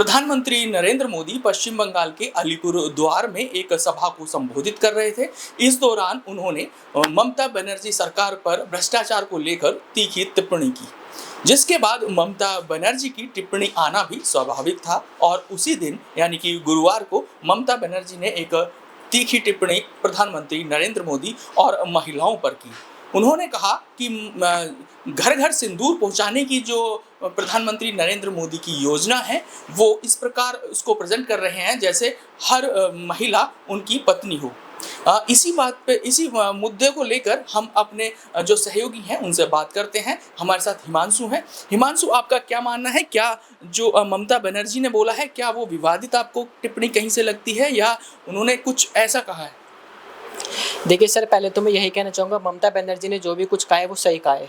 प्रधानमंत्री नरेंद्र मोदी पश्चिम बंगाल के अलीपुरद्वार में एक सभा को संबोधित कर रहे थे। इस दौरान उन्होंने ममता बनर्जी सरकार पर भ्रष्टाचार को लेकर तीखी टिप्पणी की, जिसके बाद ममता बनर्जी की टिप्पणी आना भी स्वाभाविक था। और उसी दिन यानी कि गुरुवार को ममता बनर्जी ने एक तीखी टिप्पणी प्रधानमंत्री नरेंद्र मोदी और महिलाओं पर की। उन्होंने कहा कि घर घर सिंदूर पहुंचाने की जो प्रधानमंत्री नरेंद्र मोदी की योजना है, वो इस प्रकार उसको प्रेजेंट कर रहे हैं जैसे हर महिला उनकी पत्नी हो। इसी बात पे, इसी मुद्दे को लेकर हम अपने जो सहयोगी हैं उनसे बात करते हैं। हमारे साथ हिमांशु हैं। हिमांशु, आपका क्या मानना है? क्या जो ममता बनर्जी ने बोला है, क्या वो विवादित आपको टिप्पणी कहीं से लगती है या उन्होंने कुछ ऐसा कहा है? देखिए सर, पहले तो मैं यही कहना चाहूँगा, ममता बनर्जी ने जो भी कुछ कहा है वो सही कहा है।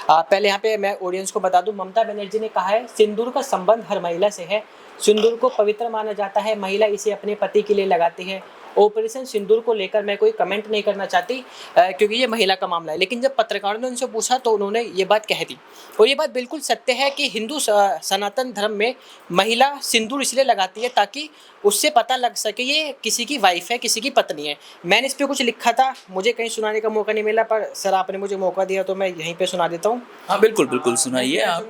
पहले यहाँ पे मैं ऑडियंस को बता दूं, ममता बनर्जी ने कहा है सिंदूर का संबंध हर महिला से है। सिंदूर को पवित्र माना जाता है, महिला इसे अपने पति के लिए लगाती है। ऑपरेशन सिंदूर को लेकर मैं कोई कमेंट नहीं करना चाहती क्योंकि ये महिला का मामला है। लेकिन जब पत्रकारों ने उनसे पूछा तो उन्होंने ये बात कह दी, और ये बात बिल्कुल सत्य है कि हिंदू सनातन धर्म में महिला सिंदूर इसलिए लगाती है ताकि उससे पता लग सके ये किसी की वाइफ है, किसी की पत्नी है। मैंने इस पर कुछ लिखा था, मुझे कहीं सुनाने का मौका नहीं मिला, पर सर आपने मुझे मौका दिया तो मैं यहीं पे सुना देता हूँ। हाँ बिल्कुल बिल्कुल, सुनाइए आप।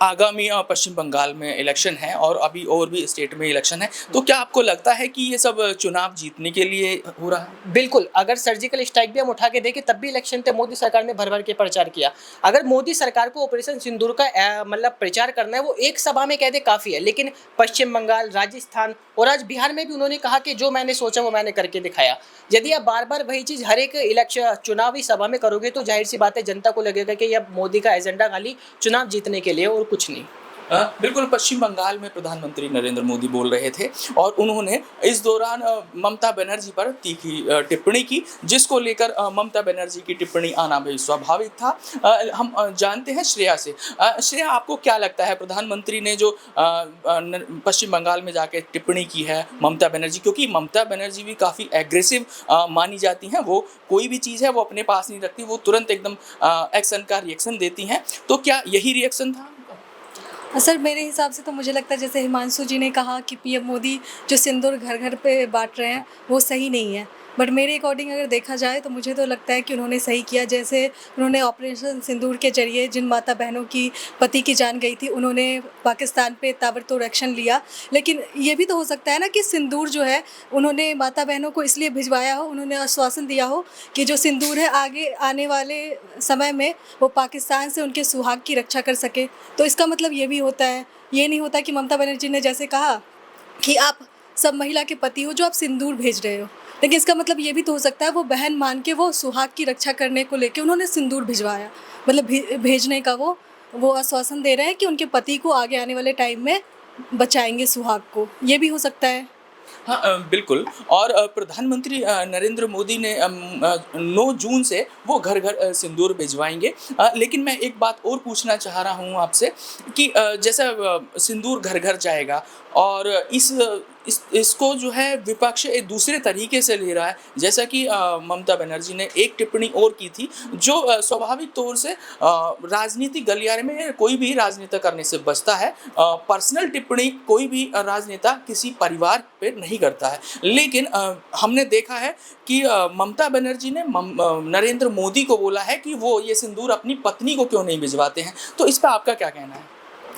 आगामी पश्चिम बंगाल में इलेक्शन है और अभी और भी स्टेट में इलेक्शन है, तो क्या आपको लगता है कि ये सब चुनाव जीतने के लिए हो रहा है? बिल्कुल, अगर सर्जिकल स्ट्राइक भी हम उठा के देखें तब भी इलेक्शन थे, मोदी सरकार ने भर भर के प्रचार किया। अगर मोदी सरकार को ऑपरेशन सिंदूर का मतलब प्रचार करना है, वो एक सभा में कह दे काफ़ी है। लेकिन पश्चिम बंगाल, राजस्थान और आज बिहार में भी उन्होंने कहा कि जो मैंने सोचा वो मैंने करके दिखाया। यदि आप बार बार वही चीज़ हर एक इलेक्शन चुनावी सभा में करोगे तो जाहिर सी बात है जनता को लगेगा कि अब मोदी का एजेंडा खाली चुनाव जीतने के लिए और कुछ नहीं। बिल्कुल, पश्चिम बंगाल में प्रधानमंत्री नरेंद्र मोदी बोल रहे थे और उन्होंने इस दौरान ममता बनर्जी पर तीखी टिप्पणी की, जिसको लेकर ममता बनर्जी की टिप्पणी आना भी स्वाभाविक था। हम जानते हैं श्रेया से। श्रेया, आपको क्या लगता है, प्रधानमंत्री ने जो पश्चिम बंगाल में जाके टिप्पणी की है ममता बनर्जी, क्योंकि ममता बनर्जी भी काफ़ी एग्रेसिव मानी जाती हैं, वो कोई भी चीज़ है वो अपने पास नहीं रखती, वो तुरंत एकदम एक्शन का रिएक्शन देती हैं, तो क्या यही रिएक्शन था? सर मेरे हिसाब से तो मुझे लगता है जैसे हिमांशु जी ने कहा कि पीएम मोदी जो सिंदूर घर घर पे बांट रहे हैं वो सही नहीं है। बट मेरे अकॉर्डिंग अगर देखा जाए तो मुझे तो लगता है कि उन्होंने सही किया। जैसे उन्होंने ऑपरेशन सिंदूर के जरिए जिन माता बहनों की पति की जान गई थी, उन्होंने पाकिस्तान पे ताबड़तोड़ एक्शन लिया। लेकिन ये भी तो हो सकता है ना कि सिंदूर जो है उन्होंने माता बहनों को इसलिए भिजवाया हो, उन्होंने आश्वासन दिया हो कि जो सिंदूर है आगे आने वाले समय में वो पाकिस्तान से उनके सुहाग की रक्षा कर सके। तो इसका मतलब ये भी होता है, ये नहीं होता कि ममता बनर्जी ने जैसे कहा कि आप सब महिला के पति हो जो आप सिंदूर भेज रहे हो, लेकिन इसका मतलब ये भी तो हो सकता है वो बहन मान के वो सुहाग की रक्षा करने को लेके उन्होंने सिंदूर भिजवाया, मतलब भेजने का वो आश्वासन दे रहे हैं कि उनके पति को आगे आने वाले टाइम में बचाएंगे सुहाग को। ये भी हो सकता है। हाँ बिल्कुल। और प्रधानमंत्री नरेंद्र मोदी ने 9 जून से वो घर-घर सिंदूर भिजवाएँगे। लेकिन मैं एक बात और पूछना चाह रहा हूँ आपसे कि जैसे सिंदूर घर-घर जाएगा और इसको जो है विपक्ष एक दूसरे तरीके से ले रहा है। जैसा कि ममता बनर्जी ने एक टिप्पणी और की थी जो स्वाभाविक तौर से राजनीतिक गलियारे में कोई भी राजनेता करने से बचता है। पर्सनल टिप्पणी कोई भी राजनेता किसी परिवार पे नहीं करता है। लेकिन हमने देखा है कि ममता बनर्जी ने नरेंद्र मोदी को बोला है कि वो ये सिंदूर अपनी पत्नी को क्यों नहीं भिजवाते हैं। तो इस पे आपका क्या कहना है?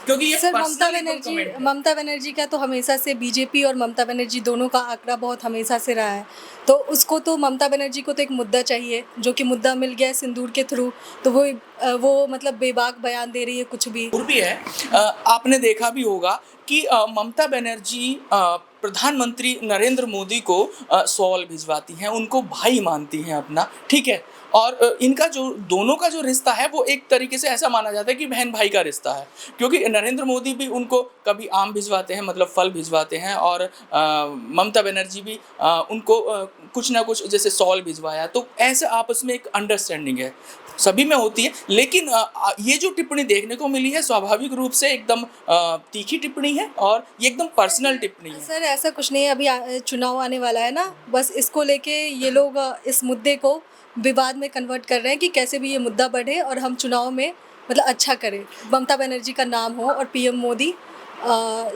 क्योंकि ये सर पर्सनल कमेंट है। ममता बनर्जी का तो हमेशा से बीजेपी और ममता बनर्जी दोनों का आंकड़ा बहुत हमेशा से रहा है। तो उसको तो ममता बनर्जी को तो एक मुद्दा चाहिए, जो कि मुद्दा मिल गया है सिंदूर के थ्रू। तो वो मतलब बेबाक बयान दे रही है कुछ भी। और भी है आपने देखा भी होगा कि ममता बनर्जी प्रधानमंत्री नरेंद्र मोदी को शॉल भिजवाती हैं, उनको भाई मानती हैं अपना, ठीक है? और इनका जो दोनों का जो रिश्ता है वो एक तरीके से ऐसा माना जाता है कि बहन भाई का रिश्ता है। क्योंकि नरेंद्र मोदी भी उनको कभी आम भिजवाते हैं, मतलब फल भिजवाते हैं, और ममता बनर्जी भी उनको कुछ ना कुछ जैसे शॉल भिजवाया। तो ऐसे आपस में एक अंडरस्टैंडिंग है, सभी में होती है। लेकिन ये जो टिप्पणी देखने को मिली है स्वाभाविक रूप से एकदम तीखी टिप्पणी है और ये एकदम पर्सनल टिप्पणी है। सर ऐसा कुछ नहीं है, अभी चुनाव आने वाला है ना, बस इसको लेके ये लोग इस मुद्दे को विवाद में कन्वर्ट कर रहे हैं कि कैसे भी ये मुद्दा बढ़े और हम चुनाव में मतलब अच्छा करें, ममता बनर्जी का नाम हो और पीएम मोदी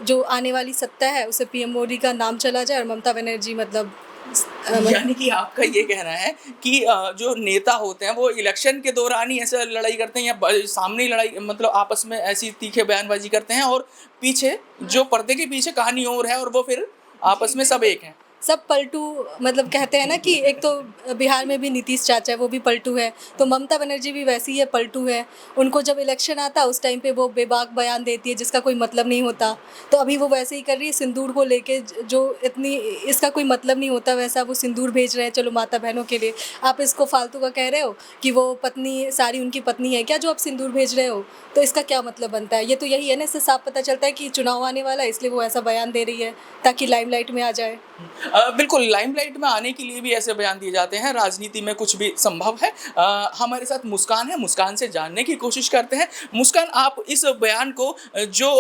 जो आने वाली सत्ता है उसे पीएम मोदी का नाम चला जाए और ममता बनर्जी मतलब यानी कि आपका ये कहना है कि जो नेता होते हैं वो इलेक्शन के दौरान ही ऐसे लड़ाई करते हैं या सामने ही लड़ाई, मतलब आपस में ऐसी तीखे बयानबाजी करते हैं, और पीछे जो पर्दे के पीछे कहानी और है और वो फिर आपस में सब एक हैं। सब पलटू, मतलब कहते हैं ना कि एक तो बिहार में भी नीतीश चाचा है वो भी पलटू है, तो ममता बनर्जी भी वैसी है, पलटू है। उनको जब इलेक्शन आता है उस टाइम पे वो बेबाक बयान देती है जिसका कोई मतलब नहीं होता। तो अभी वो वैसे ही कर रही है सिंदूर को लेके, जो इतनी इसका कोई मतलब नहीं होता वैसा वो सिंदूर भेज रहे हैं चलो माता बहनों के लिए। आप इसको फालतू का कह रहे हो कि वो पत्नी सारी उनकी पत्नी है क्या जो आप सिंदूर भेज रहे हो, तो इसका क्या मतलब बनता है? ये तो यही है ना, इससे साफ पता चलता है कि चुनाव आने वाला है इसलिए वो ऐसा बयान दे रही है ताकि लाइमलाइट में आ जाए। बिल्कुल, लाइमलाइट में आने के लिए भी ऐसे बयान दिए जाते हैं, राजनीति में कुछ भी संभव है। हमारे साथ मुस्कान है, मुस्कान से जानने की कोशिश करते हैं। मुस्कान, आप इस बयान को जो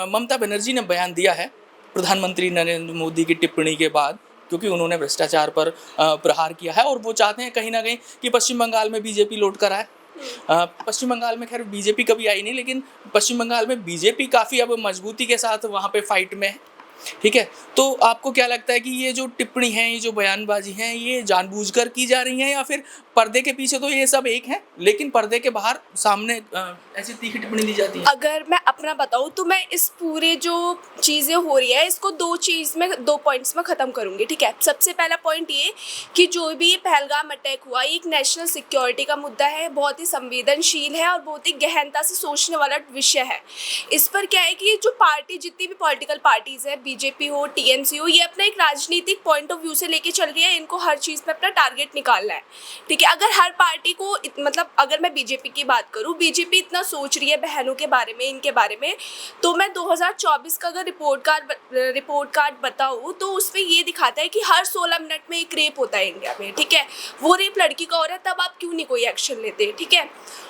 ममता बनर्जी ने बयान दिया है प्रधानमंत्री नरेंद्र मोदी की टिप्पणी के बाद, क्योंकि उन्होंने भ्रष्टाचार पर प्रहार किया है और वो चाहते हैं कहीं ना कहीं कि पश्चिम बंगाल में बीजेपी लौट कर आए। पश्चिम बंगाल में खैर बीजेपी कभी आई नहीं, लेकिन पश्चिम बंगाल में बीजेपी काफ़ी अब मजबूती के साथ वहाँ पे फाइट में है, ठीक है? तो आपको क्या लगता है कि ये जो टिप्पणी है, ये जो बयानबाजी है, ये जानबूझकर की जा रही है या फिर पर्दे के पीछे तो ये सब एक है, लेकिन पर्दे के बाहर सामने ऐसी तीखी टिप्पणी दी जाती है? अगर मैं अपना बताऊँ तो मैं इस पूरे जो चीज़ें हो रही है इसको दो पॉइंट्स में ख़त्म करूँगी, ठीक है? सबसे पहला पॉइंट ये कि जो भी ये पहलगाम अटैक हुआ ये एक नेशनल सिक्योरिटी का मुद्दा है, बहुत ही संवेदनशील है और बहुत ही गहनता से सोचने वाला विषय है। इस पर क्या है कि जो पार्टी, जितनी भी पॉलिटिकल पार्टीज़ है, बीजेपी हो, टीएमसी हो, ये अपना एक राजनीतिक पॉइंट ऑफ व्यू से लेके चल रही है। इनको हर चीज़ में अपना टारगेट निकालना है, ठीक है? अगर हर पार्टी को मतलब अगर मैं बीजेपी की बात करूँ, बीजेपी इतना सोच रही है बहनों के बारे में, इनके बारे में, तो मैं 2024 का अगर रिपोर्ट कार्ड बताऊँ तो उसमें ये दिखाता है कि हर 16 मिनट में एक रेप होता है इंडिया में, ठीक है? वो रेप लड़की का हो रहा है, तब आप क्यों नहीं कोई एक्शन लेते, ठीक है?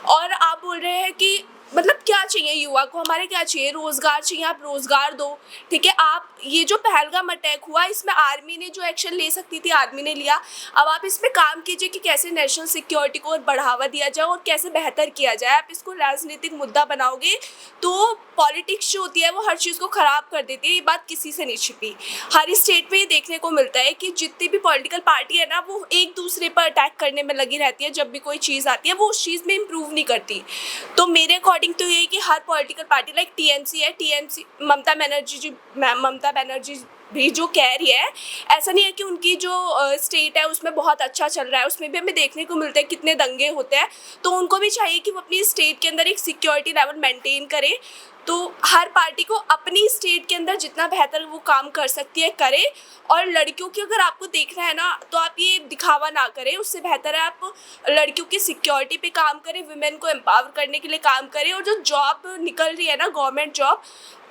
और आप बोल रहे हैं कि मतलब क्या चाहिए युवा को, हमारे क्या चाहिए, रोज़गार चाहिए, आप रोज़गार दो, ठीक है? आप ये जो पहलगाम अटैक हुआ इसमें आर्मी ने जो एक्शन ले सकती थी आर्मी ने लिया। अब आप इस पर काम कीजिए कि कैसे नेशनल सिक्योरिटी को और बढ़ावा दिया जाए और कैसे बेहतर किया जाए। आप इसको राजनीतिक मुद्दा बनाओगे तो पॉलिटिक्स जो होती है वो हर चीज़ को ख़राब कर देती है। ये बात किसी से नहीं छिपी, हर स्टेट में ये देखने को मिलता है कि जितनी भी पॉलिटिकल पार्टी है ना वो एक दूसरे पर अटैक करने में लगी रहती है। जब भी कोई चीज़ आती है वो उस चीज़ में इम्प्रूव नहीं करती। तो मेरे अकॉर्डिंग तो ये कि हर पॉलिटिकल पार्टी लाइक टीएमसी है, टीएमसी ममता बनर्जी भी जो कह रही है, ऐसा नहीं है कि उनकी जो स्टेट है उसमें बहुत अच्छा चल रहा है, उसमें भी हमें देखने को मिलता है कितने दंगे होते हैं। तो उनको भी चाहिए कि वो अपनी स्टेट के अंदर एक सिक्योरिटी लेवल मेंटेन करे। तो हर पार्टी को अपनी स्टेट के अंदर जितना बेहतर वो काम कर सकती है करे। और लड़कियों की अगर आपको देखना है ना तो आप ये दिखावा ना करें, उससे बेहतर है आप लड़कियों की सिक्योरिटी पे काम करें, वुमेन को एम्पावर करने के लिए काम करें। और जो जॉब निकल रही है ना गवर्नमेंट जॉब,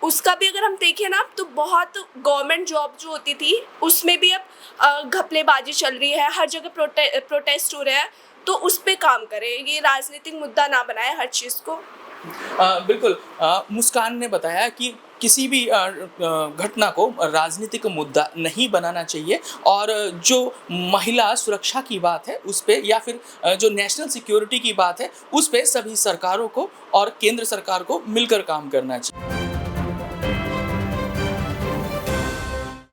उसका भी अगर हम देखें ना तो बहुत गवर्नमेंट जॉब जो होती थी उसमें भी अब घपलेबाजी चल रही है, हर जगह प्रोटेस्ट हो रहे हैं, तो उस पे काम करें, ये राजनीतिक मुद्दा ना बनाए हर चीज़ को। बिल्कुल, मुस्कान ने बताया कि किसी भी घटना को राजनीतिक मुद्दा नहीं बनाना चाहिए और जो महिला सुरक्षा की बात है उस पे या फिर जो नेशनल सिक्योरिटी की बात है उस पे सभी सरकारों को और केंद्र सरकार को मिलकर काम करना चाहिए।